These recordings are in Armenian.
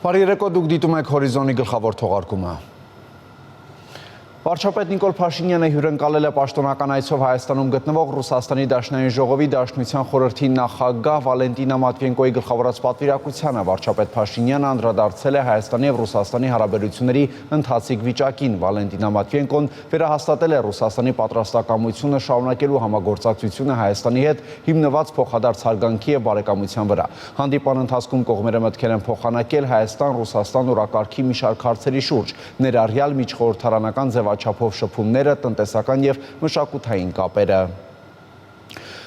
Բարի երեկո, դուք դիտում եք Հորիզոնի գլխավոր թողարկումը։ Վարչապետ Նիկոլ Փաշինյանը հյուրընկալել է պաշտոնական այցով Հայաստանում գտնվող Ռուսաստանի Դաշնային ժողովի Դաշնության խորհրդի նախագահ Վալենտինա Մատվիենկոյի գլխավորած պատվիրակությանը։ Վարչապետ Փաշինյանը անդրադարձել է Հայաստանի և Ռուսաստանի հարաբերությունների ընթացիկ վիճակին։ Վալենտինա Մատվիենկոն վերահաստատել է Ռուսաստանի պատրաստակամությունը շարունակելու համագործակցությունը Հայաստանի հետ հիմնված փոխադարձ հարգանքի և բարեկամության վրա։ Հանդիպան ընթացքում կողմերը մտքեր են փոխանակել Հայաստան-Ռուսաստան օրակարգի մի շարք հարցերի շուրջ, ներառյալ միջխորհրդարանական ձևաչափով շփումները, տնտեսական և մշակութային կապերը։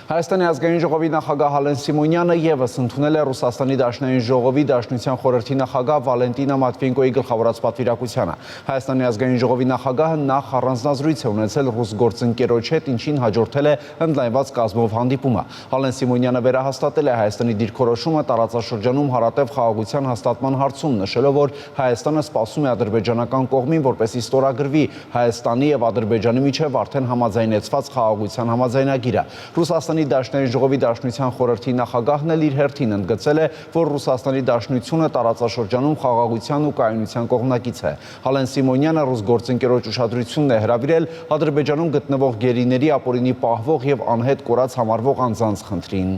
Հայաստանի ազգային ժողովի նախագահ Ալեն Սիմոնյանը ևս ընդունել է Ռուսաստանի Դաշնային ժողովի Դաշնության խորհրդի նախագահ Վալենտինա Մատվիենկոյի գլխավորած պատվիրակությանը։ Հայաստանի ազգային ժողովի նախագահը նախ առանձնազրույց է ունեցել ռուս գործընկերոջ հետ, ինչին հաջորդել է ընդլայնված կազմով հանդիպումը։ Ալեն Սիմոնյանը վերահաստատել է Հայաստանի դիրքորոշումը տարածաշրջանում հարատև խաղաղության հաստատման հարցում, նշելով, որ Հայաստանը սպասում է ադրբեջանական կողմին, որպեսզի ստորագրվի Հայաստանի և Ադրբեջանի միջև արդեն համաձայնեցված խաղաղության համաձայնագիրը։ Ռուսաստանի Դաշնային ժողովի Դաշնության խորհրդի նախագահն էլ իր հերթին ընդգծել է, որ Ռուսաստանի Դաշնությունը տարածաշրջանում խաղաղության ու կայունության կողմնակից է։ Ալեն Սիմոնյանը ռուս գործընկերոջ ուշադրությունն է հրավիրել Ադրբեջանում գտնվող գերիների ապօրինի պահվող և անհետ կորած համարվող անձանց խնդրին։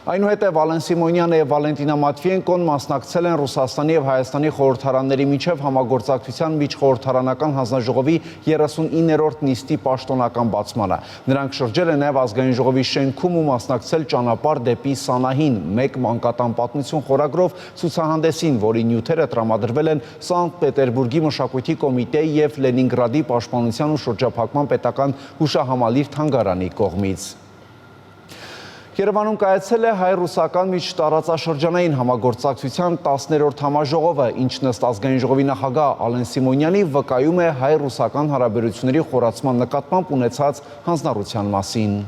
Այնուհետև Ալեն Սիմոնյանը և Վալենտինա Մատվիենկոն մասնակցել են Ռուսաստանի և Հայաստանի խորհրդարանների միջև համագործակցության միջխորհրդարանական հանձնաժողովի 39-րդ նիստի պաշտոնական բացմանը։ Նրանք շրջել են նաև ազգային ժողովի շենքում ու մասնակցել «Ճանապարհ դեպի Սանահին» մեկ մանկատան պատմություն խորագրով ցուցահանդեսին, որի նյութերը տրամադրվել են Սանկտ Պետերբուրգի մշակույթի կոմիտեի և Լենինգրադի պաշտպանության ու շրջափակման պետական հուշահամալիր թանգարանի կողմից։ Երևանում կայացել է հայ-ռուսական միջտարածաշրջանային համագործակցության 10-րդ համաժողովը, ինչն ըստ ազգային ժողովի նախագահ Ալեն Սիմոնյանի վկայում է հայ-ռուսական հարաբերությունների խորացման նկատմամբ ունեցած հանձնառության մասին։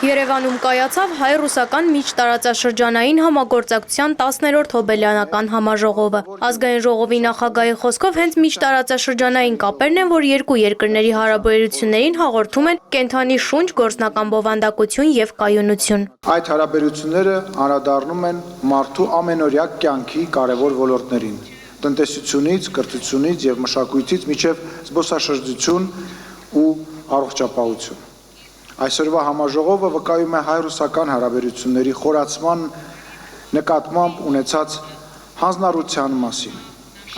Երևանում կայացավ հայ-ռուսական միջտարածաշրջանային համագործակցության 10-րդ հոբելյանական համաժողովը։ Ազգային ժողովի նախագահի խոսքով հենց միջտարածաշրջանային կապերն են, որ երկու երկրների հարաբերություններին հաղորդում են կենդանի շունչ, գործնական բովանդակություն և կայունություն։ Այդ հարաբերությունները անդրադառնում են մարդու ամենօրյա կյանքի կարևոր ոլորտներին՝ տնտեսությունից, կրթությունից և մշակույթից մինչև զբոսաշրջություն ու առողջապահություն։ Այսօրվա համաժողովը վկայում է հայ-ռուսական հարաբերությունների խորացման նկատմամբ ունեցած հանձնառության մասին։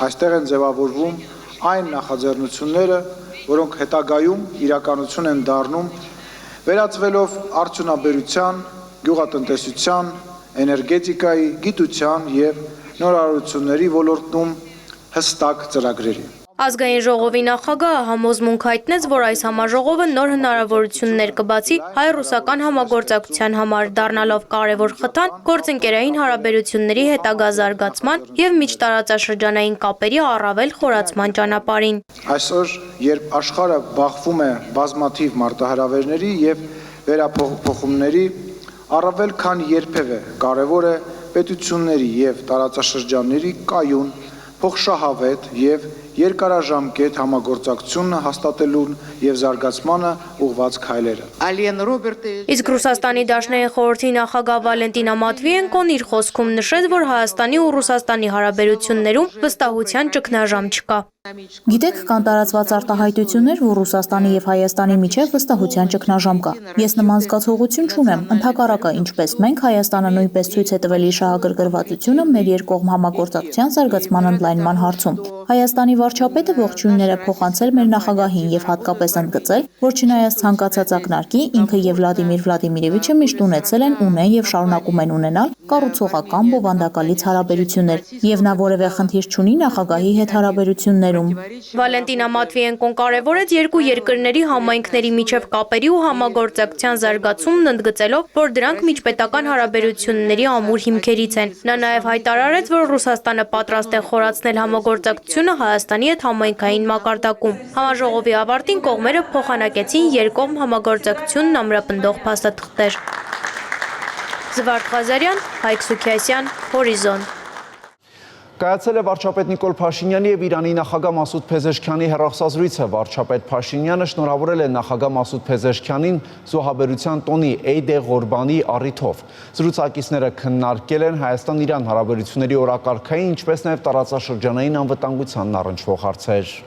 Այստեղ են ձևավորվում այն նախաձեռնությունները, որոնք հետագայում իրականություն են դառնում, վերածվելով արդյունաբերության, գյուղատնտեսության, էներգետիկայի, գիտության և նորարարությունների ոլորտում հստակ ծրագրերի։ Ազգային ժողովի նախագահը համոզմունք հայտնեց, որ այս համաժողովը նոր հնարավորություններ կբացի հայ-ռուսական համագործակցության համար, դառնալով կարևոր խթան գործընկերային հարաբերությունների հետագա զարգացման և միջտարածաշրջանային կապերի առավել խորացման ճանապարհին։ Այսօր, երբ աշխարհը բախվում է բազմաթիվ մարտահրավերների և վերափոխումների, առավել քան երբևէ կարևոր է պետությունների և տարածաշրջանների կայուն, փոխշահավետ և երկարաժամկետ համագործակցությունը հաստատելուն և զարգացմանը ուղղված քայլերը։ Իսկ Ռուսաստանի Դաշնային խորհրդի նախագահ Վալենտինա Մատվիենկոն իր խոսքում նշեց, որ Հայաստանի ու Ռուսաստանի հարաբերություններում վստահության ճգնաժամ չկա։ Գիտեք, կան տարածված արտահայտություններ, որ Ռուսաստանի և Հայաստանի միջև վստահության ճգնաժամ կա։ Ես նման զգացողություն չունեմ, ընդհակառակը, ինչպես մենք, Հայաստանը նույնպես ցույց է տվել իր շահագրգռվածությունը մեր երկկողմ համագործակցության զարգացման ընդլայնման հարցում։ Հայաստանի վարչապետը ողջույններ է փոխանցել մեր նախագահին և հատկապես ընդգծել, որ չնայած ցանկացած ակնարկի, ինքը և Վլադիմիր Վլադիմիրովիչը միշտ ունեցել ունեն և շարունակում են ունենալ կառուցողական բովանդակալից հարաբերություններ, և նա որևէ խնդիր չունի նախագահի հետ հարաբերություններում։ Վալենտինա Մատվիենկոն կարևորեց երկու երկրների համայնքների միջև կապերի ու համագործակցության զարգացումն, ընդգծելով, որ դրանք միջպետական հարաբերությունների ամուր հիմքերից են։ Նա նաև հայտարարեց, որ Ռուսաստանը պատրաստ է խորացնել համագործակցությունը Հայաստանի հետ համայնքային մակարդակում։ Համաժողովի ավարտին կողմերը փոխանակեցին երկկողմ համագործակցությունն ամրապնդող փաստաթղթեր։ Զվարթ Ղազարյան, Հայկ Սուքիասյան, Հորիզոն։ Կայացել է վարչապետ Նիկոլ Փաշինյանի եւ Իրանի նախագահ Մասուդ Փեզեշքյանի հեռախոսազրույցը։ Վարչապետ Փաշինյանը շնորհավորել է նախագահ Մասուդ Փեզեշքյանին զոհաբերության տոնի Էյդ Ղորբանի առիթով։ Զրուցակիցները քննարկել են Հայաստան-Իրան հարաբերությունների օրակարգային, ինչպես նաեւ տարածաշրջանային անվտանգությանն առնչվող հարցեր։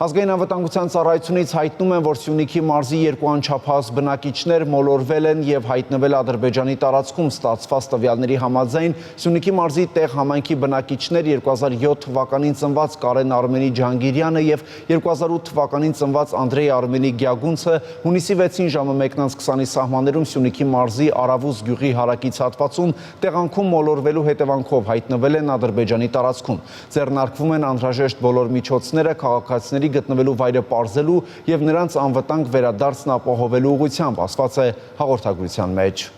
Ազգային անվտանգության ծառայությունից հայտնում են, որ Սյունիքի մարզի երկու անչափահաս բնակիչներ մոլորվել են եւ հայտնվել Ադրբեջանի տարածքում ստացված տվյալների համաձայն Սյունիքի մարզի տեղ համայնքի բնակիչներ 2007 թվականին ծնված Կարեն Արմենի Ջանգիրյանը եւ 2008 թվականին ծնված Անդրեյ Արմենի Գյագունցը հունիսի 6-ին ժամը 1:20-ի սահմաններում Սյունիքի մարզի Արավուզ գյուղի հարակից հատվածում տեղանքում մոլորվելու հետևանքով հայտնվել են Ադրբեջանի տարածքում։ Ձեռնարկվում են անհրաժեշտ բոլոր միջոցները քաղաքացիների գտնվելու վայրը պարզելու եւ նրանց անվտանգ վերադարձն ապահովելու ուղղությամբ, ասված է հաղորդագրության մեջ։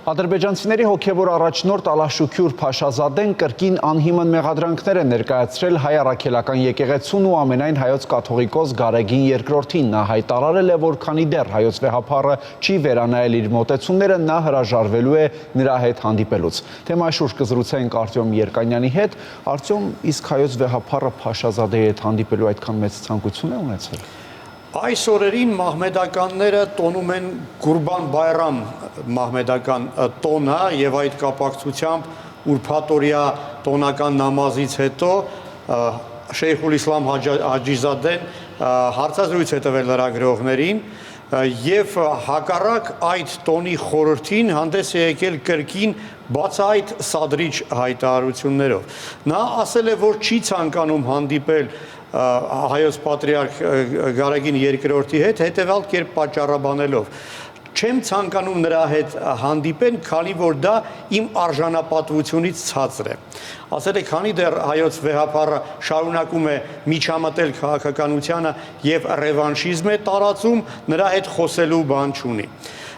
Ադրբեջանցիների հոգևոր առաջնորդ Ալաշուքյուր Փաշազադեն կրկին անհիմն մեղադրանքներ է ներկայացրել հայ առաքելական եկեղեցուն ու ամենայն հայոց կաթողիկոս Գարեգին II-ին։ Նա հայտարարել է, որ քանի դեռ հայոց վեհափառը չի վերանայել իր մոտեցումները, նա հրաժարվելու է նրա հետ հանդիպելուց։ Թեմայի շուրջ կզրուցենք Արտյոմ Երկանյանի հետ։ Արտյոմ, իսկ հայոց վեհափառը Փաշազադեի հետ հանդիպելու այդքան մեծ ցանկություն է ունեցել։ Այս օրերին մահմեդականները տոնում են Գուրբան Բայրամ մահմեդական տոնը եւ այդ կապակցությամբ ուրփաթօրյա տոնական նամազից հետո Շեյխուլ Իսլամ Հաջիզադեն հարցազրույց է տվել լրագրողներին եւ հակառակ այդ տոնի խորհրդին հանդես է եկել կրկին բացահայտ սադրիչ հայտարարություններով։ Նա ասել է, որ չի ցանկանում հանդիպել հայոց պատրիարք Գարեգին II-ի հետ, հետևյալ կերպ պատճառաբանելով. չեմ ցանկանում նրա հետ հանդիպեն, քանի որ դա իմ արժանապատվությունից ցածր է։ Ասել է, քանի դեռ հայոց վեհափառը շարունակում է միջամտել քաղաքականությանը եւ ռևանշիզմ է տարածում, նրա հետ խոսելու բան չունի։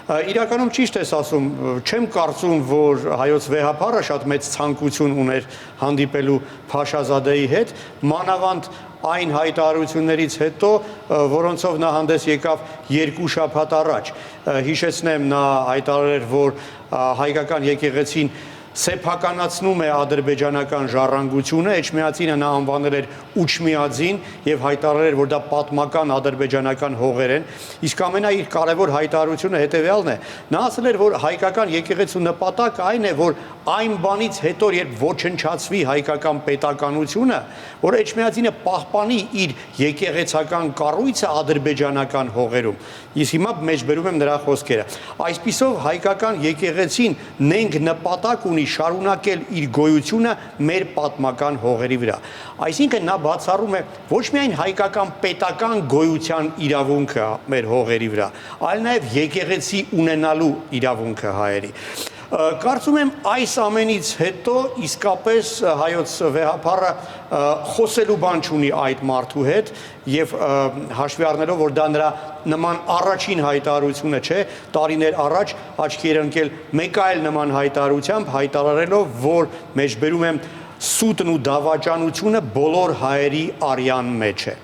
Իրականում ճիշտ ես ասում, չեմ կարծում, որ հայոց վեհափառը շատ մեծ ցանկություն ուներ հանդիպելու Փաշազադեի հետ, մանավանդ այն հայտարարություններից հետո, որոնցով նա հանդես եկավ 2 շաբաթ առաջ։ Հիշեցնեմ, նա հայտարարել, որ հայկական եկեղեցին սեփականացնում է ադրբեջանական ժառանգությունը, Էջմիածինը նա անվանել էր Ուչմիածին եւ հայտարարել, որ դա պատմական ադրբեջանական հողեր են, իսկ ամենաիր կարևոր հայտարարությունը հետեւյալն է, նա ասել էր, որ հայկական եկեղեցու նպատակը այն է, որ այն բանից հետո, երբ ոչնչացվի հայկական պետականությունը, որ Էջմիածինը պահպանի իր եկեղեցական կառույցը ադրբեջանական հողերում։ Իսկ հիմա մեջբերում եմ նրա խոսքերը։ Այսպիսով հայկական եկեղեցին նենք նպատակ ունի շարունակել իր գոյությունը մեր պատմական հողերի վրա։ Այսինքն նա բացառում է ոչ միայն հայկական պետական գոյության իրավունքը մեր հողերի վրա, այլ նաև եկեղեցի ունենալու իրավունքը հայերի։ Կարծում եմ այս ամենից հետո իսկապես հայոց վեհափառը խոսելու բան չունի այդ մարդու հետ եւ հաշվի առնելով, որ դա նրա նման առաջին հայտարարությունը չէ, տարիներ առաջ աչքի էր ընկել մեկ այլ նման հայտարարությամբ, հայտարարելով, որ մեջբերում եմ սուտն ու դավաճանությունը բոլոր հայերի արյան մեջ է։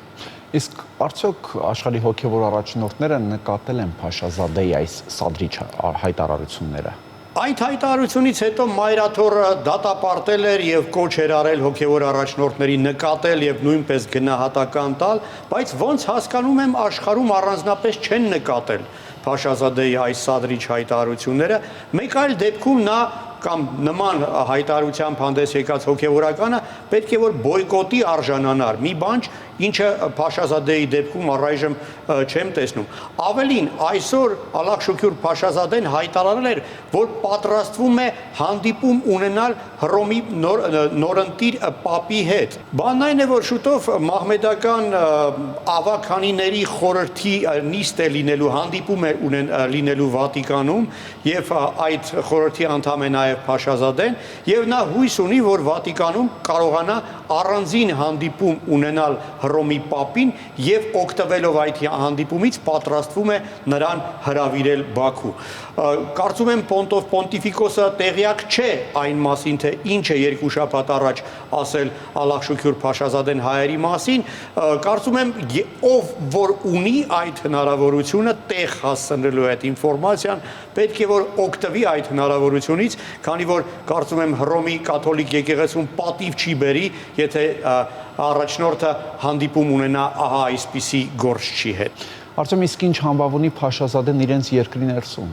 Իսկ արդյոք աշխարհի հոգևոր առաջնորդները նկատել են Փաշազադեի այս սադրիչ հայտարարությունները։ Այդ հայտարարությունից հետո Մայրաթորը դատապարտել էր եւ կոչ էր արել հոգեվոր առաջնորդների նկատել եւ նույնպես գնահատական տալ, բայց ոնց հասկանում եմ աշխարհում առանձնապես չեն նկատել Փաշազադեի այս սադրիչ հայտարարությունները, մեկ այլ դեպքում նա կամ նման հայտարարությամբ հանդես եկած հոգևորականը պետք է որ բոյկոտի արժանանար, մի բան, ինչը Փաշազադեի դեպքում առայժմ չեմ տեսնում։ Ավելին, այսօր Ալախշուքյուր Փաշազադեն հայտարարել էր, որ պատրաստվում է հանդիպում ունենալ Հռոմի նորընտիր պապի հետ։ Բանն այն է, որ շուտով մահմեդական ավագանիների խորհրդի նիստ է լինելու, հանդիպում է լինելու Վատիկանում եւ այդ խորհրդի անդամ է նաեւ նաև Փաշազադեն, եւ նա հույս ունի, որ Վատիկանում կարողանա առանձին հանդիպում ունենալ Հռոմի Պապին եւ օգտվելով այդ հանդիպումից պատրաստվում է նրան հրավիրել Բաքու։ Կարծում եմ Պոնտիֆիկոսը տեղյակ չէ այն մասին, թե ինչ է երկու շաբաթ առաջ ասել Ալախշուքյուր Փաշազադեն հայերի մասին, կարծում եմ ով որ ունի այդ հնարավորությունը տեղ հասցնելու այդ ինֆորմացիան պետք է որ օգտվի այդ հնարավորությունից, քանի որ կարծում եմ Հռոմի կաթոլիկ եկեղեցուն պատիվ չի բերի, եթե առաջնորդը հանդիպում ունենա ահա այսպիսի գործչի հետ։ Արդյոք իսկ ինչ համբավ ունի Փաշազադեն իրենց երկրի ներսում։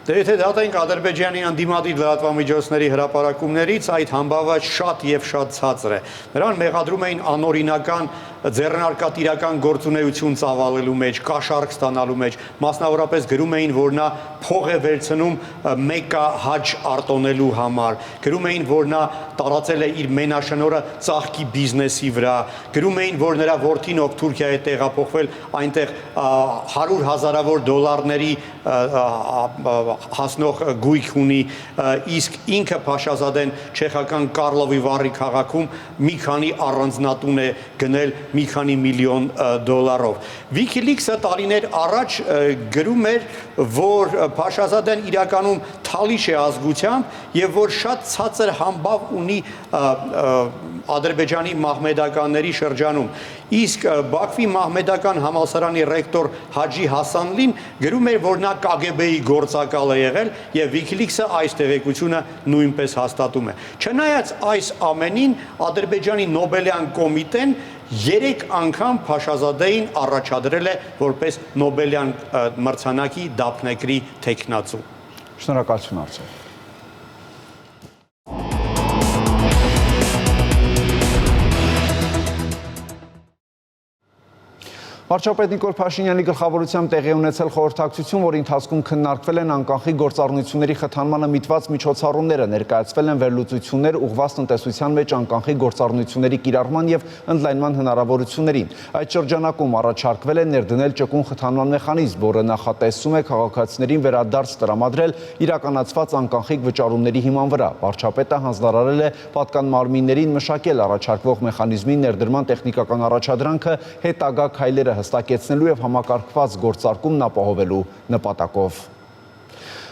Դե եթե դատենք Ադրբեջանի անդիմադիր լրատվամիջոցների հրապարակումներից, այդ համբավը շատ եւ շատ ցածր է։ Նրան մեղադրում էին անօրինական ձեռնարկատիրական գործունեություն ծավալելու մեջ, կաշառք ստանալու մեջ, մասնավորապես գրում էին, որ նա փող է վերցնում Մեկա հաջ արտոնելու համար, գրում էին, որ նա տարածել է իր մենաշնորհը ծաղկի բիզնեսի վրա, գրում էին, որ նրա որդին, ով Թուրքիա է տեղափոխվել, այնտեղ 100,000-ավոր դոլարների հասնող գույք ունի, իսկ ինքը Փաշազադեն չեխական Կարլովի Վարի քաղաքում մի քանի առանձնատուն է գնել մի քանի միլիոն դոլարով։ WikiLeaks-ը տարիներ առաջ գրում էր, որ Փաշազադեն իրականում թալիշ է ազգությամբ եւ որ շատ ցածր համբավ ունի Ադրբեջանի մահմեդականների շրջանում։ Իսկ Բաքվի մահմեդական համալսարանի ռեկտոր Հաջի Հասանլին գրում էր, որ նա KGB-ի գործակալ է եղել եւ WikiLeaks-ը այս տեղեկությունը նույնպես հաստատում է։ Չնայած այս ամենին Ադրբեջանի Նոբելյան կոմիտեն 3 անգամ Փաշազադեին առաջադրել է որպես Նոբելյան մրցանակի դափնեկրի թեկնածու։ Շնորհակալություն Արծև։ Վարչապետ Նիկոլ Փաշինյանի գլխավորությամբ տեղի ունեցել խորհրդակցություն, որի ընթացքում քննարկվել են անկախի գործառնությունների խթանմանը միտված միջոցառումները, ներկայացվել են վերլուծություններ ուղղված տնտեսության մեջ անկախի գործառնությունների կիրառման եւ ընդլայնման հնարավորություններին։ Այդ շրջանակում առաջարկվել է ներդնել ճկուն խթանման մեխանիզմ, որը նախատեսում է քաղաքացիներին վերադարձ տրամադրել իրականացված անկախիկ վճարումների հիման վրա։ Վարչապետը հանձնարարել է պատկան մարմիններին մշակել առաջարկվող մեխանիզմի ներդրման տեխնիկական առաջադրանքը հետագա քայլերը հստակեցնելու եւ համակարգված գործարկումն ապահովելու նպատակով։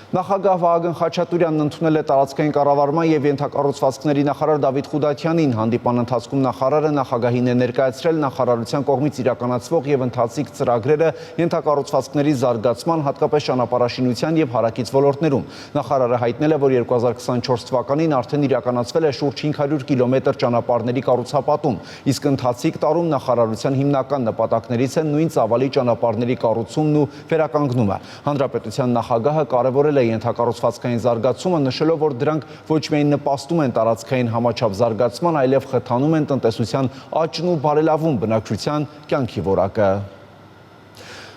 Նախագահ Վահագն Խաչատուրյանն ընդունել է տարածքային կառավարման եւ ենթակառուցվածքների նախարար Դավիթ Խուդատյանին։ Հանդիպան ընթացքում նախարարը նախագահին է ներկայացրել նախարարության կողմից իրականացվող եւ ընթացիկ ծրագրերը ենթակառուցվածքների զարգացման, հատկապես ճանապարհաշինության եւ հարակից ոլորտներում։ Նախարարը հայտնել է, որ 2024 թվականին արդեն իրականացվել է շուրջ 500 կիլոմետր ճանապարհների կառուցապատում, իսկ ընթացիկ տարում նախարարության հիմնական նպատակներից է նույն ծավալի ճանապարհների կառուցումն ու վերականգնումը։ Հանրապետության նախագահը կարևորել է ենթակառուցվածքային զարգացումը, նշելով, որ դրանք ոչ միայն նպաստում են տարածքային համաչափ զարգացման, այլև խթանում են տնտեսության աճն ու բարելավում բնակչության կյանքի որակը։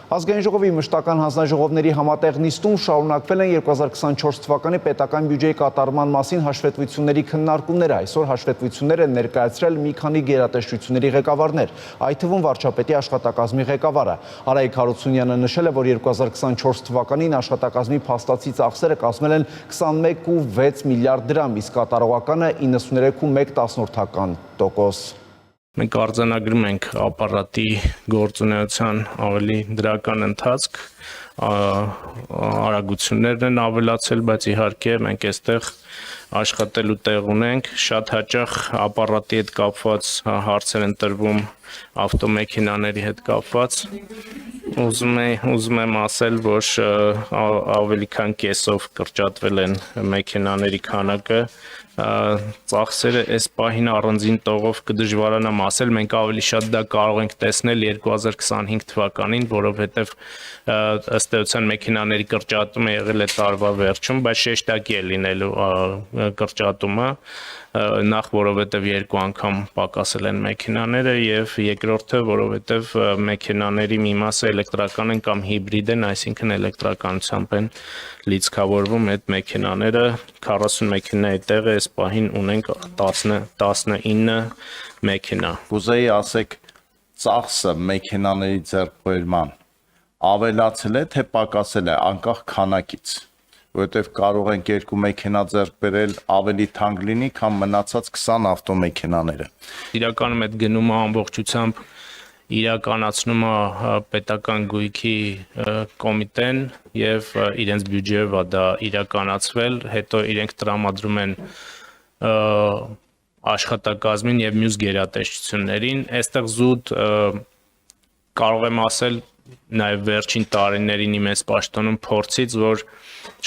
Ազգային ժողովի մշտական հանձնաժողովների համատեղ նիստում շարունակվել են 2024 թվականի պետական բյուջեի կատարման մասին հաշվետվությունների քննարկումները։ Այսօր հաշվետվություններ են ներկայացրել մի քանի գերատեսչությունների ղեկավարներ, այդ թվում վարչապետի աշխատակազմի ղեկավարը։ Արայիկ Հարությունյանը նշել է, որ 2024 թվականին աշխատակազմի փաստացի ծախսերը կազմել են 21.6 միլիարդ դրամ, իսկ կատարողականը 93.1%։ Մենք արձանագրում ենք ապարատի գործունեության ավելի դրական ընթացք, արագություններն են ավելացել, բայց իհարկե մենք այստեղ աշխատելու տեղ ունենք, շատ հաճախ ապարատի հետ կապված հարցեր են տրվում ավտոմեքենաների հետ կապված։ Ուզում եմ ասել, որ ավելի քան կեսով կրճատվել են մեքենաների քանակը, ծախսերը այս պահին առանձին տողով կդժվարանամ ասել, մենք ավելի շատ դա կարող ենք տեսնել 2025 թվականին, որովհետև ըստ էության մեքենաների կրճատումը եղել է տարվա վերջում, բայց շեշտակի է լինելու կրճատումը, նախ որովհետև 2 անգամ պակասել են մեքենաները եւ երկրորդը որովհետև մեքենաների մի մասը էլեկտրական են կամ հիբրիդ են, այսինքն էլեկտրականությամբ են լիցքավորվում այդ մեքենաները, 40 մեքենայի տեղը այս պահին ունենք 19 մեքենա։ Կուզեի ասեք ծախսը մեքենաների ձեռքբերման ավելացել է թե պակասել է անկախ քանակից։ որովհետև կարող ենք 2 մեքենա ձեռք բերել ավելի թանկ լինի, քան մնացած 20 ավտոմեքենաները։ Իրականում այդ գնումը ամբողջությամբ իրականացնում է պետական գույքի կոմիտեն եւ իրենց բյուջեով է դա իրականացվել, հետո իրենք տրամադրում են աշխատակազմին եւ մյուս գերատեսչություններին, այստեղ զուտ կարող եմ ասել նաեւ վերջին տարիներին իմ պաշտոնում փորձից, որ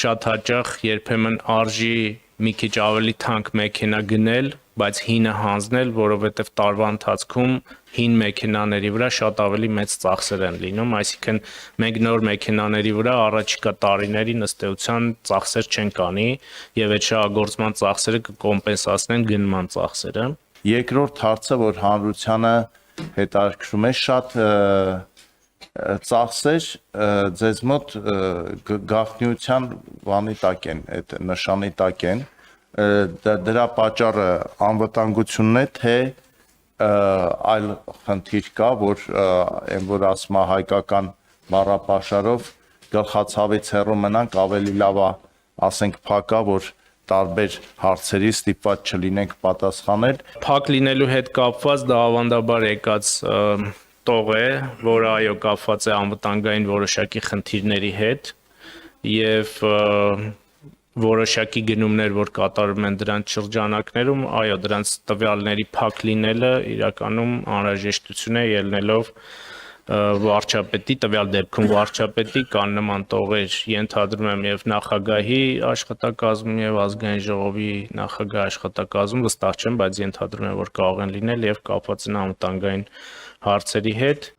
շատ հաճախ երբեմն արժի մի քիչ ավելի թանկ մեքենա գնել, բայց հինը հանձնել, որովհետև տարվա ընթացքում հին մեքենաների վրա շատ ավելի մեծ ծախսեր են լինում, այսինքն մենք նոր մեքենաների վրա առաջիկա տարիներին ըստ էության ծախսեր չենք անի եւ այդ շահագործման ծախսերը կկոմպենսացնեն գնման ծախսերը։ Երկրորդ հարցը, որ հանրությանը հետաքրքրում է, շատ ծախսեր ձեզ մոտ գաղտնիության բանի տակ են, այդ նշանի տակ են, դրա պատճառը անվտանգությունն է, թե այլ խնդիր կա, որ ասում է հայկական բառապաշարով գլխացավից հեռու մնանք, ավելի լավ է, ասենք փակա, որ տարբեր հարցերի ստիպված չլինենք պատասխանել։ Փակ լինելու հետ կապված դա ավանդաբար եկած տող է, որը այո կապված է անվտանգային որոշակի խնդիրների հետ եւ որոշակի գնումներ, որ կատարում են դրանց շրջանակներում, այո, դրանց տվյալների փակ լինելը իրականում անհրաժեշտություն է ելնելով վարչապետի, տվյալ դեպքում վարչապետի կան նման տողեր, ենթադրում եմ եւ նախագահի աշխատակազմում եւ ազգային ժողովի նախագահ աշխատակազմում, վստահ չեմ, բայց ենթադրում եմ, որ կարող են լինել եւ կապված են անվտանգային հարցերի հետ։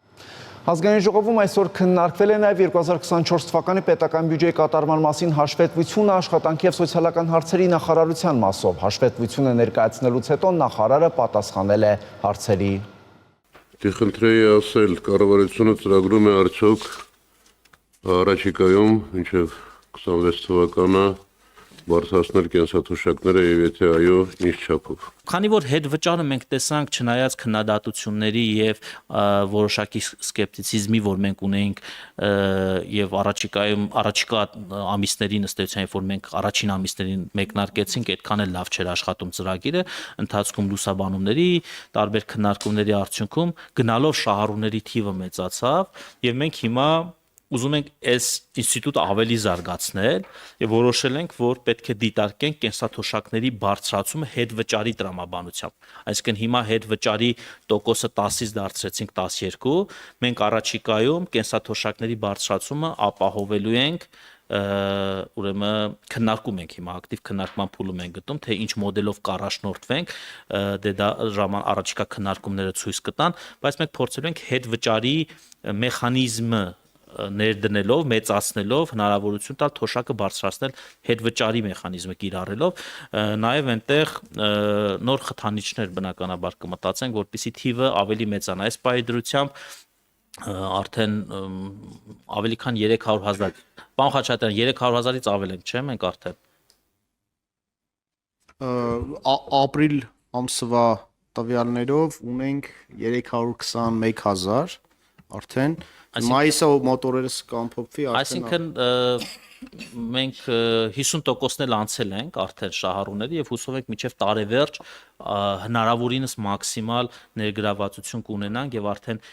Ազգային ժողովում այսօր քննարկվել է նաև 2024 թվականի պետական բյուջեի կատարման մասին հաշվետվությունը աշխատանքի և սոցիալական հարցերի նախարարության մասով։ Հաշվետվությունը ներկայացնելուց հետո նախարարը պատասխանել է հարցերի։ Խնդրեի ասել, կառավարությունը ծրագրում է արդյոք առաջիկայում մինչև 26 թվականը բարձրացնել կենսաթոշակները եւ եթե այո, ինչ չափով։ Քանի որ հետ վճարը մենք տեսանք չնայած քննադատությունների եւ որոշակի սկեպտիցիզմի, որ մենք ունեինք եւ առաջիկա ամիսներին ըստ էության, որ մենք առաջին ամիսներին մեկնարկեցինք, այդքան էլ լավ չէր աշխատում ծրագիրը, ընթացքում լուսաբանումների, տարբեր քննարկումների արդյունքում գնալով շահառուների թիվը մեծացավ եւ մենք հիմա ուզում ենք այս ինստիտուտը ավելի զարգացնել եւ որոշել ենք, որ պետք է դիտարկենք կենսաթոշակների բարձրացումը հետ վճարի տրամաբանությամբ։ Այսինքն հիմա հետ վճարի տոկոսը 10-ից դարձրեցինք 12, մենք առաջիկայում կենսաթոշակների բարձրացումը ապահովելու ենք, ուրեմն քննարկում ենք հիմա ակտիվ քննարկման փուլում ենք գտնում, թե ինչ մոդելով կառաջնորդվենք, դա առաջիկա քննարկումները ցույց կտան, բայց մենք փորձելու ենք հետ վճարի մեխանիզմը ներդնելով, մեծացնելով հնարավորություն տալ թոշակը բարձրացնել հետ վճարի մեխանիզմը կիրառելով, նաև այնտեղ նոր խթանիչներ բնականաբար կմտածենք, որպեսզի թիվը ավելի մեծանա։ Այս պահի դրությամբ արդեն ավելի քան 300,000, պարոն Խաչատրյան, 300,000-ից ավել ենք, չէ՞, մենք արդեն ապրիլ ամսվա տվյալներով ունենք 321,000 արդեն մայիսով մոտորերս կամփոփվի այսինքն մենք 50%-ն էլ անցել ենք արդեն շահառուների եւ հուսով ենք մինչեւ տարեվերջ հնարավորինս մաքսիմալ ներգրավվածություն կունենանք եւ արդեն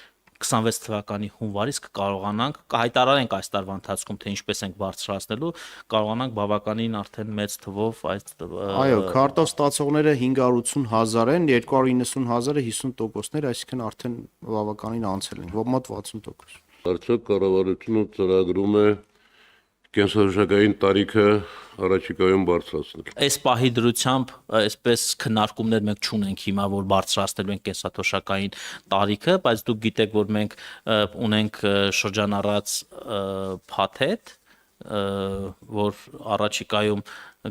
26 թվականի հունվարից կկարողանանք կհայտարարենք այս տարվա ընթացքում թե ինչպես ենք բարձրացնելու, կարողանանք բավականին արդեն մեծ թվով այդ այո, քարտով ստացողները 580,000 են, 290,000-ը 50%-ներ, այսինքն արդեն բավականին անցել են, մոտ 60%։ Արդյոք կառավարությունը ծրագրում է կենսաթոշակային տարիքը առաջիկայում բարձրացնել։ Այս պահի դրությամբ այսպես քննարկումներ մենք չունենք հիմա, որ բարձրացնելու ենք կենսաթոշակային տարիքը, բայց դուք գիտեք, որ մենք ունենք շրջանառած փաթեթ, որ առաջիկայում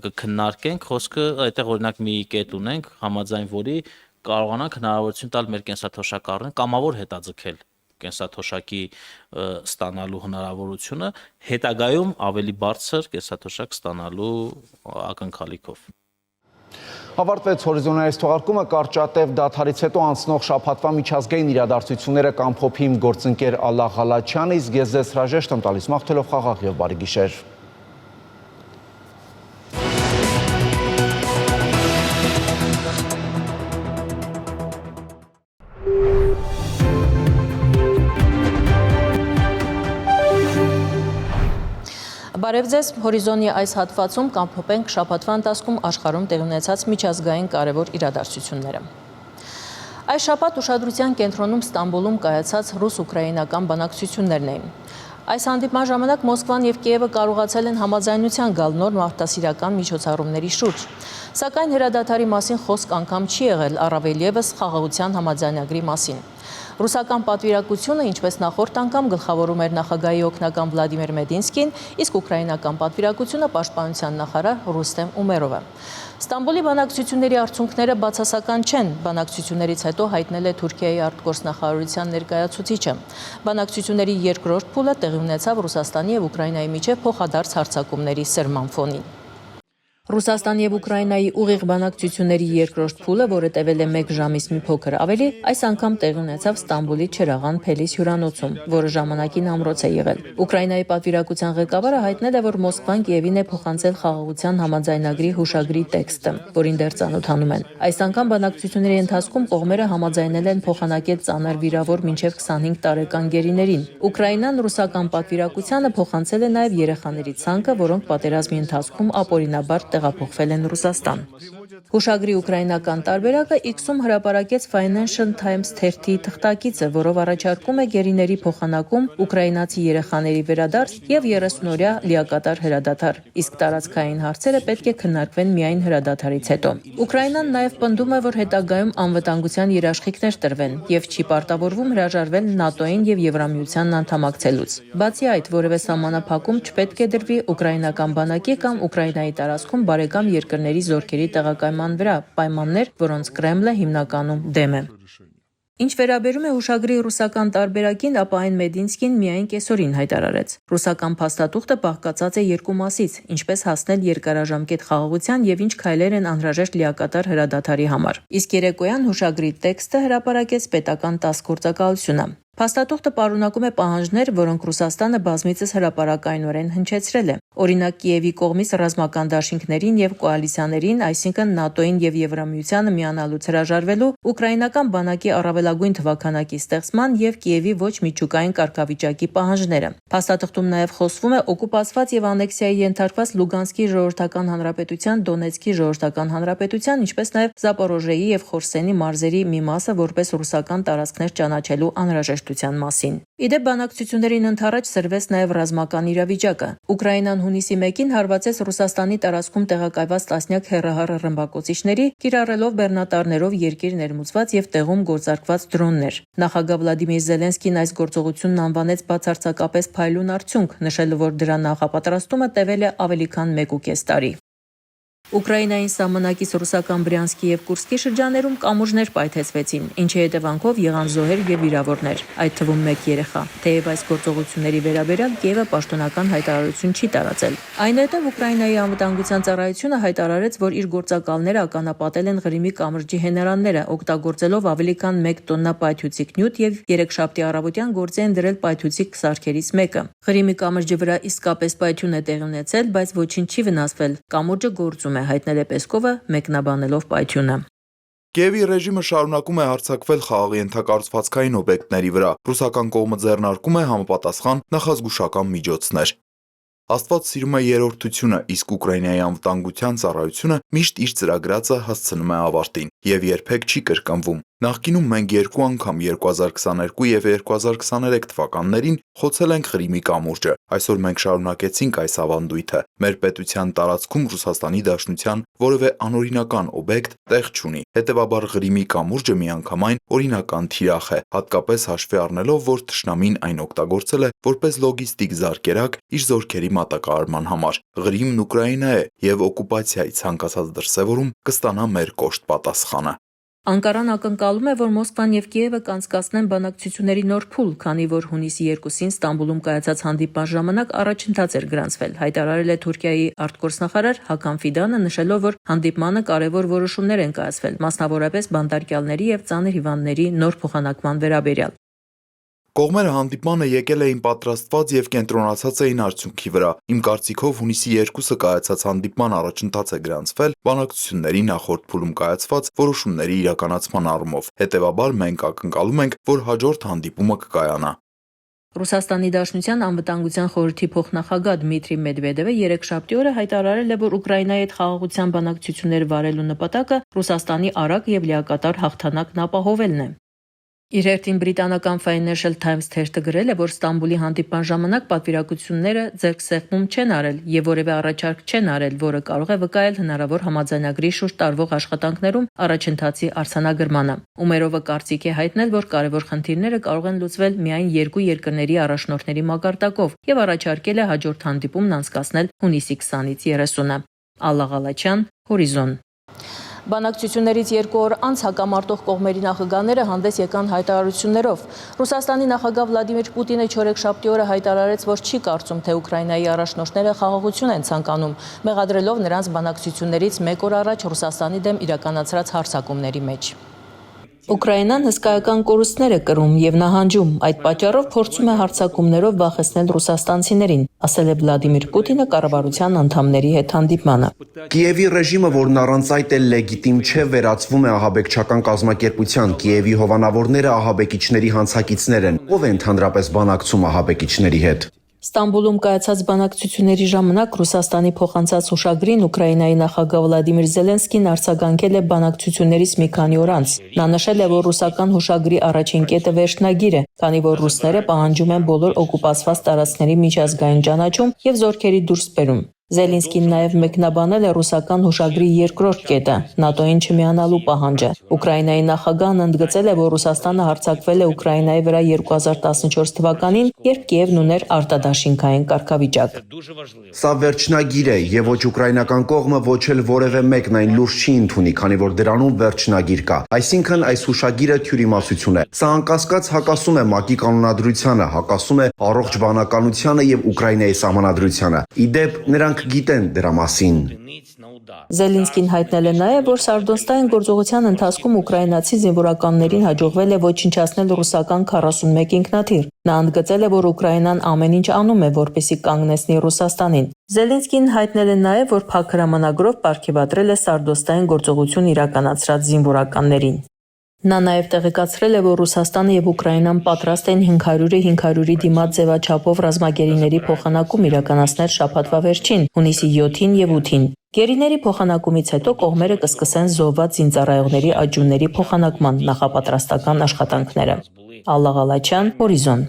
կքննարկենք, խոսքը այդտեղ օրինակ մի կետ ունենք, համաձայն որի կարողանանք հնարավորություն տալ մեր կենսաթոշակառուներին կամավոր հետաձգել կենսաթոշակի ստանալու հնարավորությունը հետագայում ավելի բարձր կենսաթոշակ ստանալու ակնկալիքով։ Ավարտվեց հորիզոնայից թողարկումը, կարճատև դադարից հետո անցնող շաբաթվա միջազգային իրադարձությունները կամփոփի իմ գործընկեր Ալլա Ղալաչյանը, իսկ ես ձեզ հրաժեշտ եմ տալիս մաղթելով խաղաղ եւ բարի գիշեր։ Բարև ձեզ, հորիզոնի այս հատվածում կամփոփենք շաբաթվա ընթացքում աշխարհում տեղի ունեցած միջազգային կարևոր իրադարձությունները։ Այս շաբաթ ուշադրության կենտրոնում Ստամբուլում կայացած ռուս-ուկրաինական բանակցություններն էին։ Այս հանդիպման ժամանակ Մոսկվան եւ Կիևը կարողացել են համաձայնության գալ նոր մարդասիրական միջոցառումների շուրջ։ Սակայն հրադադարի մասին խոսք անգամ չի եղել, առավել ևս խաղաղության համաձայնագրի մասին։ Ռուսական պատվիրակությունը, ինչպես նախորդ անգամ, գլխավորում էր նախագահի օգնական Վլադիմիր Մեդինսկին, իսկ ուկրաինական պատվիրակությունը պաշտպանության նախարար Ռուստեմ Ումերովը։ Ստամբուլի բանակցությունների արդյունքները բացասական չեն, բանակցություններից հետո հայտնել է Թուրքիայի արտգործնախարարության ներկայացուցիչը։ Բանակցությունների երկրորդ փուլը տեղի ունեցավ Ռուսաստանի եւ Ուկրաինայի միջև փոխադարձ հարձակումների սրման ֆոնին։ Ռուսաստանի եւ Ուկրաինայի ուղիղ բանակցությունների երկրորդ փուլը, որը տևել է 1 ժամից մի փոքր ավելի, այս անգամ տեղի ունեցավ Ստամբուլի Չերաղան Փելիս հյուրանոցում, որը ժամանակին ամրոց է եղել։ Ուկրաինայի պատվիրակության ղեկավարը հայտնել է, որ Մոսկվան Կիևին է փոխանցել խաղաղության համաձայնագրի հուշագրի տեքստը, որին դեռ ծանոթանում են։ Այս անգամ բանակցությունների ընթացքում կողմերը համաձայնել են փոխանակել ծանր վիրավոր մինչև 25 տարեկան գերիներին։ Ուկրաինան ռուսական պատվիրակությանը փոխանցել է նաև երեխաների ցանկը, որոնք պատերազմի ընթացքում ապօրինաբար տեղափոխվել են Ռուսաստան։ Հուշագրի ուկրաինական տարբերակը X-ում հրապարակեց Financial Times թերթի թղթակիցը, որով առաջարկում է գերիների փոխանակում, ուկրաինացի երեխաների վերադարձ եւ 30-օրյա լիակատար հրադադար, իսկ տարածքային հարցերը պետք է քննարկվեն միայն հրադադարից հետո։ Ուկրաինան նաեւ պնդում է, որ հետագայում անվտանգության երաշխիքներ տրվեն եւ չի պարտավորվում հրաժարվել ՆԱՏՕ-ին եւ Եվրամիությանն անդամակցելուց։ Բացի այդ, որևէ սահմանափակում չպետք է դրվի ուկրաինական բանակի կամ Ուկրաինայի տարածքում բարեկամ երկրների զորքերի տեղակայման վրա, պայմաններ, որոնց Կրեմլը հիմնականում դեմ է։ Ինչ վերաբերում է հուշագրի ռուսական տարբերակին, ապա այն Մեդինսկին միայն կեսօրին հայտարարեց։ Ռուսական փաստաթուղթը բաղկացած է երկու մասից՝ ինչպես հասնել երկարաժամկետ խաղաղության եւ ինչ քայլեր են անհրաժեշտ լիակատար հրադադարի համար։ Իսկ երեկոյան հուշագրի տեքստը հրապարակեց պետական 10 գործակալությունը։ Փաստաթուղթը պարունակում է պահանջներ, որոնք Ռուսաստանը բազմիցս հրապարակայնորեն հնչեցրել է։ Օրինակ Կիևի կողմից ռազմական դաշինքներին եւ կոալիցիաներին, այսինքն ՆԱՏՕ-ին եւ Եվրամիությանը միանալուց հրաժարվելու, ուկրաինական բանակի առավելագույն թվաքանակի ստեղծման եւ Կիևի ոչ միջուկային կարգավիճակի պահանջները։ Փաստաթղթում նաեւ խոսվում է օկուպացված եւ անեքսիայի ենթարկված Լուգանսկի ժողովրդական հանրապետության, Դոնեցկի ժողովրդական հանրապետության, ինչպես նաեւ Զապորոժիեի եւ Խորսենի մարզերի մի մասը որպես ռուսական տարածքներ ճանաչելու անհրաժեշտության մասին։ Իդեպ բանակցություններին ընդառաջ սրվեց նաև ռազմական իրավիճակը։ Ուկրաինան հունիսի 1-ին հարվածեց Ռուսաստանի տարածքում տեղակայված տասնյակ հեռահար ռմբակոծիչների, կիրառելով բեռնատարներով երկիր ներմուծված եւ տեղում գործարկված դրոններ։ Նախագահ Վլադիմիր Զելենսկին այս գործողությունն անվանեց բացարձակապես փայլուն արդյունք, նշելով, որ դրա նախապատրաստումը տևել է ավելի քան 1.5 տարի։ Ուկրաինային սահմանակից ռուսական Բրյանսկի եւ Կուրսկի շրջաներում կամուրջներ պայթեցվեցին, ինչի հետևանքով եղան զոհեր եւ վիրավորներ, այդ թվում 1 երեխա։ Թեև այս գործողությունների վերաբերյալ Կիևը պաշտոնական հայտարարություն չի տարածել։ Այնուհետև Ուկրաինայի անվտանգության ծառայությունը հայտարարեց, որ իր գործակալները ականապատել են Ղրիմի կամրջի հենարանները, օգտագործելով ավելի քան 1 տոննա պայթուցիկ նյութ եւ երեքշաբթի առավոտյան գործի են դրել պայթուցիկ սարքերից մեկը։ Ղրիմի կամրջի վրա իսկապես պայթյուն է տեղի ունեցել, բայց ոչինչ չի վնասվել։ Կամուրջը գործում է, հայտնել է Պեսկովը, մեկնաբանելով պայթյունը։ Կիևի ռեժիմը շարունակում է հարձակվել խաղաղի ենթակառուցվածքային օբյեկտների վրա։ Ռուսական կողմը ձեռնարկում է համապատասխան նախազգուշական միջոցներ։ Աստված սիրում է երրորդությունը, իսկ Ուկրաինայի անվտանգության ծառայությունը միշտ իր ծրագրածը հասցնում է ավարտին եւ երբեք չի կրկնվում։ Նախկինում մենք 2 անգամ 2022 եւ 2023 թվականներին խոցել ենք Ղրիմի կամուրջը։ Այսօր մենք շարունակեցինք այս ավանդույթը։ Մեր պետության տարածքում Ռուսաստանի Դաշնության որևէ անօրինական օբյեկտ տեղ չունի։ Հետևաբար Ղրիմի կամուրջը միանգամայն օրինական թիրախ է, հատկապես հաշվի առնելով, որ թշնամին այն օգտագործել է որպես լոգիստիկ զարկերակ իր զորքերի մատակարարման համար։ Ղրիմն Ուկրաինա է եւ օկուպացիայի ցանկացած դրսեւորում կստանա մեր կոշտ պատասխանը։ Անկարան ակնկալում է, որ Մոսկվան եւ Կիևը կանցկացնեն բանակցությունների նոր փուլ, քանի որ հունիսի 2-ին Ստամբուլում կայացած հանդիպման ժամանակ առաջընթաց էր գրանցվել, հայտարարել է Թուրքիայի արտգործնախարար Հական Ֆիդանը, նշելով, որ հանդիպմանը կարևոր որոշումներ են կայացվել, մասնավորապես բանտարկյալների եւ ծանր հիվանդների նոր փոխանակման վերաբերյալ։ Կողմերը հանդիպմանը եկել էին պատրաստված եւ կենտրոնացած էին արդյունքի վրա։ Իմ կարծիքով հունիսի 2-ը կայացած հանդիպման առաջընթաց է գրանցվել բանակցությունների նախորդ փուլում կայացված որոշումների իրականացման առումով։ Հետևաբար մենք ակնկալում ենք, որ հաջորդ հանդիպումը կկայանա։ Ռուսաստանի Դաշնության անվտանգության խորհրդի փոխնախագահ Դմիտրի Մեդվեդևը երեքշաբթի օրը հայտարարել է, որ Ուկրաինայի հետ խաղաղության բանակցություններ վարելու նպատակը Ռուսաստանի արագ եւ լիակատար հաղթանակն ապահովելն է։ Իր հերթին բրիտանական Financial Times թերթը գրել է, որ Ստամբուլի հանդիպման ժամանակ պատվիրակությունները ձեռքսեղմում չեն արել եւ որևէ առաջարկ չեն արել, որը կարող է վկայել հնարավոր համաձայնագրի շուրջ տարվող աշխատանքներում առաջընթացի արձանագրմանը։ Ումերովը կարծիք է հայտնել, որ կարևոր խնդիրները կարող են լուծվել միայն երկու երկրների առաջնորդների մակարդակով եւ առաջարկել է հաջորդ հանդիպումն անցկացնել հունիսի 20-ից 30-ը։ Ալլա Ղալաչյան, Հորիզոն։ Բանակցություններից 2 օր անց հակամարտող կողմերի նախագահները հանդես եկան հայտարարություններով։ Ռուսաստանի նախագահ Վլադիմիր Պուտինը չորեքշաբթի օրը հայտարարեց, որ չի կարծում, թե Ուկրաինայի առաջնորդները խաղաղություն են ցանկանում, մեղադրելով նրանց բանակցություններից 1 օր առաջ Ռուսաստանի դեմ իրականացրած հարձակումների մեջ։ Ուկրաինան հսկայական կորուստներ է կրում եւ նահանջում, այդ պատճառով փորձում է հարձակումներով վախեցնել ռուսաստանցիներին, ասել է Վլադիմիր Պուտինը կառավարության անդամների հետ հանդիպմանը։ Կիևի ռեժիմը, որն առանց այդ էլ լեգիտիմ չէ, վերածվում է ահաբեկչական կազմակերպության։ Կիևի հովանավորները ահաբեկիչների հանցակիցներ են։ Ով է ընդհանրապես բանակցում ահաբեկիչների հետ։ Ստամբուլում կայացած բանակցությունների ժամանակ Ռուսաստանի փոխանցած հուշագրին Ուկրաինայի նախագահ Վլադիմիր Զելենսկին արձագանքել է բանակցություններից մի քանի օր անց։ Նա նշել է, որ ռուսական հուշագրի առաջին կետը վերջնագիր է, քանի որ ռուսները պահանջում են բոլոր օկուպացված տարածքների միջազգային ճանաչում եւ զորքերի դուրսբերում։ Զելենսկին նաև մեկնաբանել է ռուսական հուշագրի երկրորդ կետը՝ ՆԱՏՕ-ին չմիանալու պահանջը։ Ուկրաինայի նախագահն ընդգծել է, որ Ռուսաստանը հարձակվել է Ուկրաինայի վրա 2014 թվականին, երբ Կիևն ուներ արտադաշինքային կարգավիճակ։ Սա վերջնագիր է եւ ոչ ուկրաինական կողմը, ոչ էլ որևէ մեկն այն լուրջ չի ընդունի, քանի որ դրանում վերջնագիր կա։ Այսինքն այս հուշագիրը թյուրիմասություն է։ Սա անկասկած հակասում է ՄԱԿ-ի կանոնադրությանը, հակասում է առողջ բանականությանը եւ Ուկրաինայի սահմանադրությանը։ Իդեպ նրանք գիտեն դրա մասին։ Զելենսկին հայտնել է նաև, որ Սարդոստային գործողության ընթացքում ուկրաինացի զինվորականներին հաջողվել է ոչնչացնել ռուսական 41 ինքնաթիռ։ Նա ընդգծել է, որ Ուկրաինան ամեն ինչ անում է, որպեսզի կանգնեցնի Ռուսաստանին։ Զելենսկին հայտնել է նաև, որ փակ հրամանագրով պարգևատրել է Սարդոստային գործողություն իրականացրած զինվորականներին։ Նա նաև տեղեկացրել է, որ Ռուսաստանը եւ Ուկրաինան պատրաստ են 500-ը 500-ի դիմաց ձևաչափով ռազմագերիների փոխանակում իրականացնել շաբաթվա վերջին, հունիսի 7-ին եւ 8-ին։ Գերիների փոխանակումից հետո կողմերը կսկսեն զոհված զինծառայողների աճյունների փոխանակման նախապատրաստական աշխատանքները։ Ալլա Ղալաչյան, Հորիզոն։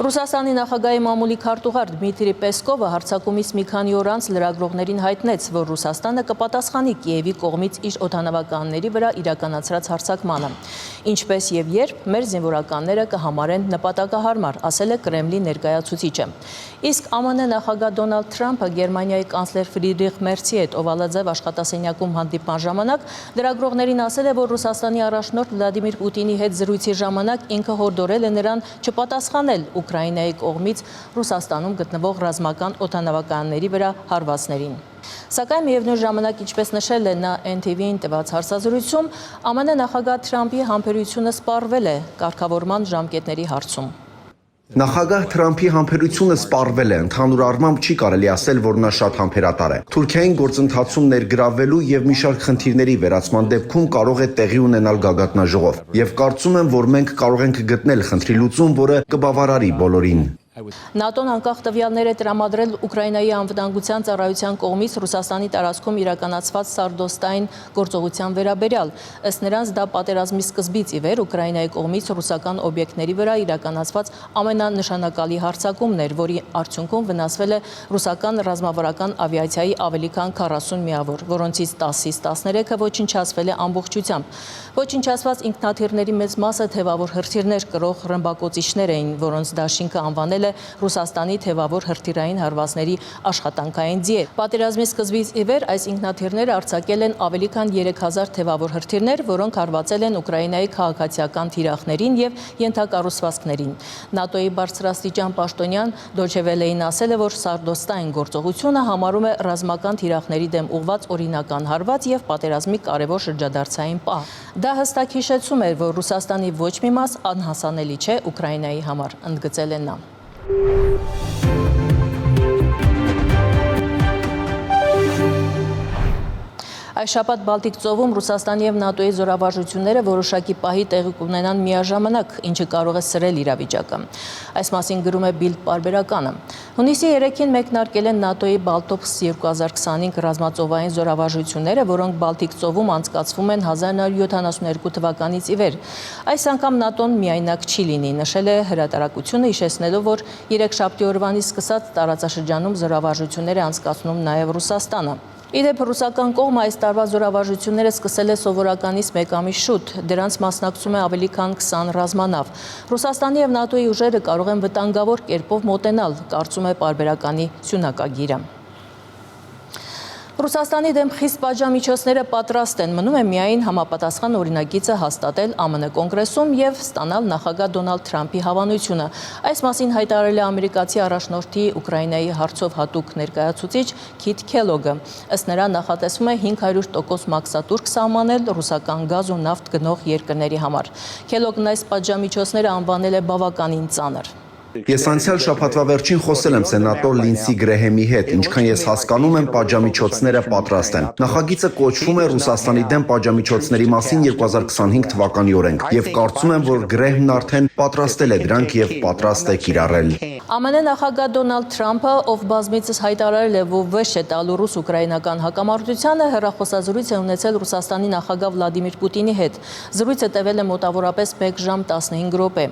Ռուսաստանի նախագահի մամուլի քարտուղար Դմիտրի Պեսկովը հարձակումից մի քանի օր անց լրագրողներին հայտնեց, որ Ռուսաստանը կպատասխանի Կիևի կողմից իր օդանավականների վրա իրականացրած հարձակմանը։ Ինչպես եւ երբ մեր զինվորականները կհամարեն նպատակահարմար, ասել է Կրեմլի ներկայացուցիչը։ Իսկ ԱՄՆ նախագահ Դոնալդ Թրամփը Գերմանիայի կանցլեր Ֆրիդրիխ Մերցի հետ օվալաձև աշխատասենյակում հանդիպման ժամանակ լրագրողներին ասել է, որ Ռուսաստանի առաջնորդ Վլադիմիր Պուտինի հետ զրույցի ժամանակ ինքը հորդորել է նրան չպատասխանել Ուկրաինայի կողմից Ռուսաստանում գտնվող ռազմական օդանավականների վրա հարվածներին։ Սակայն միևնույն ժամանակ, ինչպես նշել է նա NTV-ին տված հարցազրույցում, ԱՄՆ նախագահ Թրամփի համբերությունը սպառվել է կարգավորման ժամկետների հարցում։ Նախագահ Թրամփի համբերությունը սպառվել է, ընդհանուր առմամբ չի կարելի ասել, որ նա շատ համբերատար է։ Թուրքիային գործընթացում ներգրավելու եւ մի շարք խնդիրների վերացման դեպքում կարող է տեղի ունենալ գագաթնաժողով։ Եվ կարծում եմ, որ մենք կարող ենք գտնել խնդրի լուծում, որը կբավարարի բոլորին։ ՆԱՏՕ-ն անկախ տվյալներ է տրամադրել Ուկրաինայի անվտանգության ծառայության կողմից Ռուսաստանի տարածքում իրականացված Սարդոստային գործողության վերաբերյալ։ Ըստ նրանց դա պատերազմի սկզբից ի վեր Ուկրաինայի կողմից ռուսական օբյեկտների վրա իրականացված ամենանշանակալի հարձակումն էր, որի արդյունքում վնասվել է ռուսական ռազմավարական ավիացիայի ավելի քան 40 միավոր, որոնցից 10-ից 13-ը ոչնչացվել է ամբողջությամբ։ Ոչնչացված ինքնաթիռների մեծ մասը թևավոր հրթիռներ կրող ռմբակոծիչներ էին, որոնց դաշինքը անվանել է Ռուսաստանի թևավոր հրթիռային հարվածների աշխատանքային ձիեր։ Պատերազմի սկզբից ի վեր այս ինքնաթիռները արձակել են ավելի քան 3000 թևավոր հրթիռներ, որոնք հարվածել են Ուկրաինայի քաղաքացիական թիրախներին եւ ենթակառուցվածքներին։ ՆԱՏՕ-ի բարձրաստիճան պաշտոնյան Դոյչե Վելեին ասել է, որ Սարդոստային գործողությունը համարում է ռազմական թիրախների դեմ ուղղված օրինական հարված եւ պատերազմի կարևոր շրջադարձային պահ։ Դա հստակ հիշեցում է, որ Ռուսաստանի ոչ մի մաս անհասանելի չէ Ուկրաինայի համար, ընդգծել է նա։ Այս շաբաթ Բալտիկ ծովում Ռուսաստանի եւ ՆԱՏՕ-ի զորավարժությունները որոշակի պահի տեղի կունենան միաժամանակ, ինչը կարող է սրել իրավիճակը։ Այս մասին գրում է Bild պարբերականը։ Հունիսի 3-ին մեկնարկել են ՆԱՏՕ-ի Baltops 2025 ռազմածովային զորավարժությունները, որոնք Բալտիկ ծովում անցկացվում են 1972 թվականից ի վեր։ Այս անգամ ՆԱՏՕ-ն միայնակ չի լինի, նշել է հրատարակությունը, հիշեցնելով, որ երեքշաբթի օրվանից սկսած տարածաշրջանում զորավարժություններ է անցկացնում նաև Ռուսաստանը։ Իդեպ ռուսական կողմը այս տարվա զորավարժությունները սկսել է սովորականից մեկ ամիս շուտ, դրանց մասնակցում է ավելի քան 20 ռազմանավ։ Ռուսաստանի եւ ՆԱՏՕ-ի ուժերը կարող են վտանգավոր կերպով մոտենալ, կարծում է պարբերականի սյունակագիրը։ Ռուսաստանի դեմ խիստ պատժամիջոցները պատրաստ են, մնում է միայն համապատասխան օրինագիծը հաստատել ԱՄՆ կոնգրեսում եւ ստանալ նախագահ Դոնալդ Թրամփի հավանությունը։ Այս մասին հայտարարել է ամերիկացի առաջնորդի Ուկրաինայի հարցով հատուկ ներկայացուցիչ Քիթ Քելոգը։ Ըստ նրա նախատեսվում է 500% մաքսատուրք սահմանել ռուսական գազ ու նավթ գնող երկրների համար։ Քելոգն այս պատժամիջոցները անվանել է բավականին ծանր։ Ես անցյալ շաբաթվա վերջին խոսել եմ սենատոր Լինսի Գրեհեմի հետ, ինչքան ես հասկանում եմ, պատժամիջոցները պատրաստ են։ Նախագիծը կոչվում է Ռուսաստանի դեմ պատժամիջոցների մասին 2025 թվականի օրենք, եւ կարծում եմ, որ Գրեհմն արդեն պատրաստել է դրանք եւ պատրաստ է կիրառել։ ԱՄՆ նախագահ Դոնալդ Թրամփը, ով բազմիցս հայտարարել է, որ վեշ է տալու ռուս-ուկրաինական հակամարտությանը, հեռախոսազրույց է ունեցել Ռուսաստանի նախագահ Վլադիմիր Պուտինի հետ։ Զրույցը տևել է մոտավորապես 1 ժամ 15 րոպե։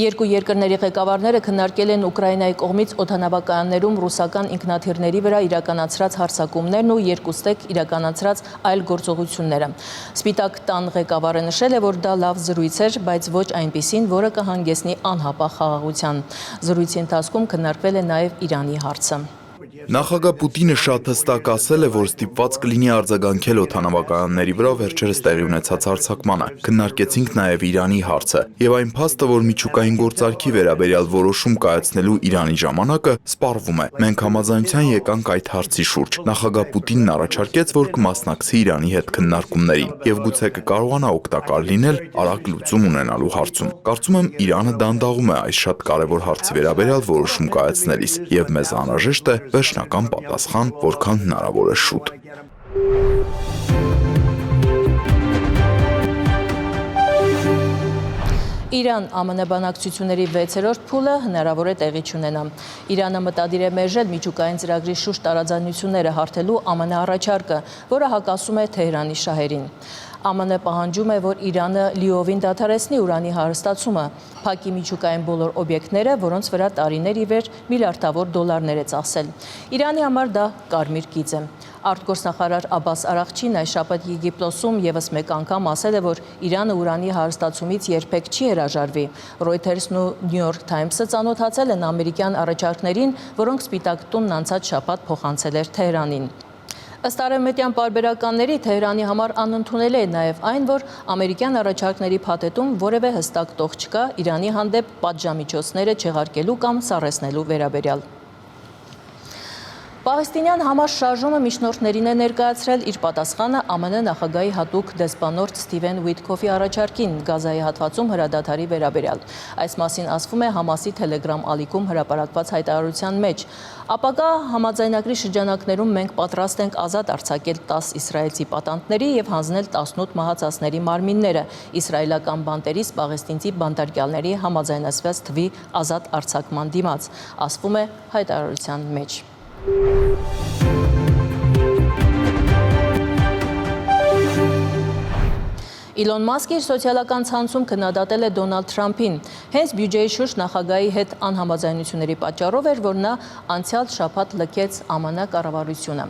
Երկու երկրների ղեկավարները քննարկել են Ուկրաինայի կողմից օդանավակայաններում ռուսական ինքնաթիռների վրա իրականացրած հարձակումներն ու երկուստեք իրականացրած այլ գործողությունները։ Սպիտակ տան ղեկավարը նշել է, որ դա լավ զրույց էր, բայց ոչ այնպիսին, որը կհանգեցնի անհապաղ խաղաղության։ Զրույցի ընթացքում քննարկվել է նաև Իրանի հարցը։ Նախագահ Պուտինը շատ հստակ ասել է, որ ստիպված կլինի արձագանքել օդանավակայանների վրա վերջերս տեղի ունեցած հարձակմանը։ Քննարկեցինք նաև Իրանի հարցը, եւ այն փաստը, որ միջուկային գործարքի վերաբերյալ որոշում կայացնելու Իրանի ժամանակը սպառվում է։ Մենք համաձայնության եկանք այդ հարցի շուրջ։ Նախագահ Պուտինն առաջարկեց, որ կմասնակցի Իրանի հետ քննարկումներին եւ գուցե կկարողանա օգտակար լինել արագ լուծում ունենալու հարցում։ Կարծում եմ, Իրանը դանդաղում է այս շատ կարևոր հարցի վերաբերյալ որոշում կայացնելիս եւ մեզ անհրաժեշտ է վերջնական պատասխան, որքան հնարավոր է շուտ։ Իրան-ԱՄՆ բանակցությունների 6-րդ փուլը հնարավոր է տեղի չունենա։ Իրանը մտադիր է մերժել միջուկային ծրագրի շուրջ տարաձայնությունները հարթելու ԱՄՆ առաջարկը, որը հակասում է Թեհրանի շահերին։ ԱՄՆ պահանջում է, որ Իրանը լիովին դադարեցնի ուրանի հարստացումը, փակի միջուկային բոլոր օբյեկտները, որոնց վրա տարիներ ի վեր միլիարդավոր դոլարներ է ծախսել։ Իրանի համար դա կարմիր գիծ է։ Արտգործնախարար Աբբաս Արաղչին այս շաբաթ Եգիպտոսում եւս մեկ անգամ ասել է, որ Իրանը ուրանի հարստացումից երբեք չի հրաժարվի։ Reuters-ն ու New York Times-ը ծանոթացել են ամերիկյան առաջարկներին, որոնք Սպիտակ տունն անցած շաբաթ փոխանցել էր Թեհրանին։ Ըստ արևմտյան պարբերականների Թեհրանի համար անընդունել է նաև այն, որ ամերիկյան առաջարկների փաթեթում որևէ հստակ տող չկա Իրանի հանդեպ պատժամիջոցները չեղարկելու կամ սառեցնելու վերաբերյալ։ Պաղեստինյան համաշարժումը միջնորդներին է ներկայացրել իր պատասխանը ԱՄՆ նախագահի հատուկ դեսպանորդ Սթիվեն Ուիթքոֆի առաջարկին Գազայի հատվածում հրադադարի վերաբերյալ։ Այս մասին ասվում է Համասի Telegram ալիքում հրապարակված հայտարարության մեջ։ Ապագա համաձայնագրի շրջանակներում մենք պատրաստ ենք ազատ արձակել 10 իսրայելցի պատանդների եւ հանձնել 18 մահացածների մարմինները իսրայելական բանտերից պաղեստինցի բանտարկյալների համաձայնացված թվի ազատ արձակման դիմաց, ասվում է հայտարարության մեջ։ Իլոն Մասկը իր սոցիալական ցանցում քննադատել է Դոնալդ Թրամփին։ Հենց բյուջեի շուրջ նախագահի հետ անհամաձայնությունների պատճառով էր, որ նա անցյալ շաբաթ լքեց ԱՄՆ կառավարությունը։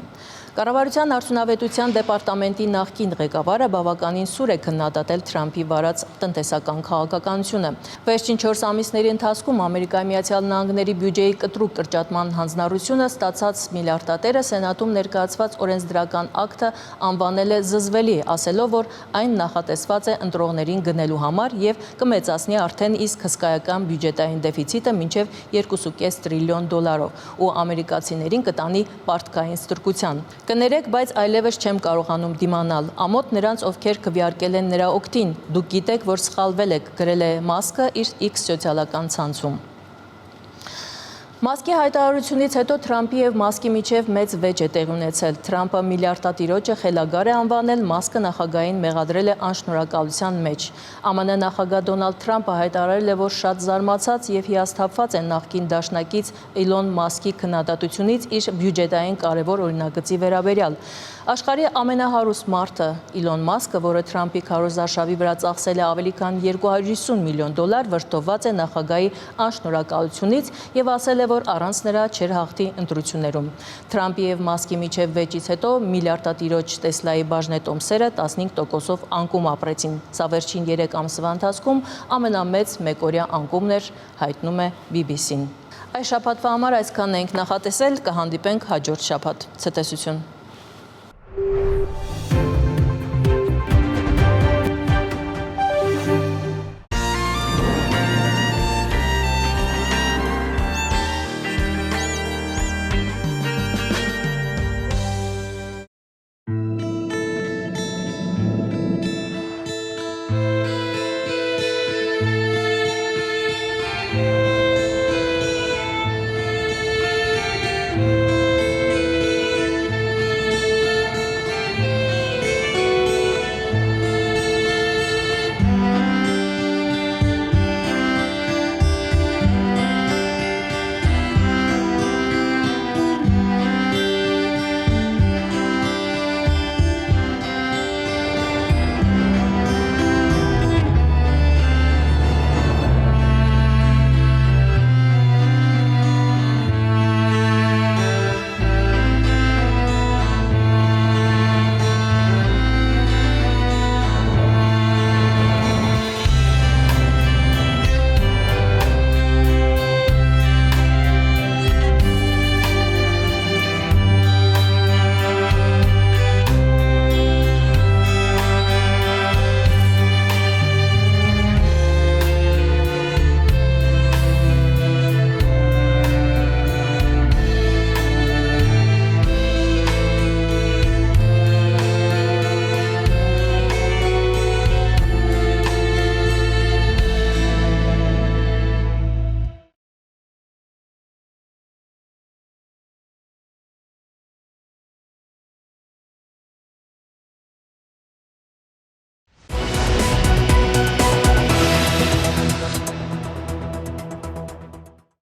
Կառավարության արդյունավետության դեպարտամենտի նախկին ղեկավարը բավականին սուր է քննադատել Թրամփի վարած տնտեսական քաղաքականությունը։ Վերջին 4 ամիսների ընթացքում Ամերիկայի Միացյալ Նահանգների բյուջեի կտրուկ կրճատման հանձնառությունը ստացած միլիարդատերը Սենատում ներկայացված օրենսդրական ակտը անվանել է զզվելի, ասելով, որ այն նախատեսված է ընտրողներին գնելու համար եւ կմեծացնի արդեն իսկ հսկայական բյուջետային դեֆիցիտը մինչեւ 2.5 տրիլիոն դոլարով ու ամերիկացիներին կտանի պարտքային ստրկության։ Կներեք, բայց այլևս չեմ կարողանում դիմանալ, ամոթ նրանց, ովքեր քվեարկել են նրա օգտին, դուք գիտեք, որ սխալվել եք, գրել է Մասկը իր X սոցիալական ցանցում։ Մասկի հայտարարությունից հետո Թրամփի եւ Մասկի միջև մեծ վեճ է տեղի ունեցել։ Թրամփը միլիարդատիրոջը խելագար է անվանել, Մասկը նախագահային մեղադրել է անշնորհակալության մեջ։ ԱՄՆ նախագահ Դոնալդ Թրամփը հայտարարել է, որ շատ զարմացած եւ հիասթափված է նախկին դաշնակից Իլոն Մասկի քննադատությունից իր բյուջետային կարևոր օրինագծի վերաբերյալ։ Աշխարհի ամենահարուստ մարդը Իլոն Մասկը, որը Թրամփի քարոզարշավի վրա ծախսել է ավելի քան $250 միլիոն, վրդովված է նախագահի անշնորհակալությունից եւ ասել է, որ առանց նրա չէր հաղթի ընտրություններում։ Թրամփի եւ Մասկի միջև վեճից հետո միլիարդատիրոջ Տեսլայի բաժնետոմսերը 15%-ով անկում ապրեցին։ Սա վերջին 3 ամսվա ընթացքում ամենամեծ մեկօրյա անկումն էր, հայտնում է BBC-ն։ Այս շաբաթվա համար այսքանն ենք նախատեսել, կհանդիպենք հաջորդ շաբաթ։ Ցտեսություն։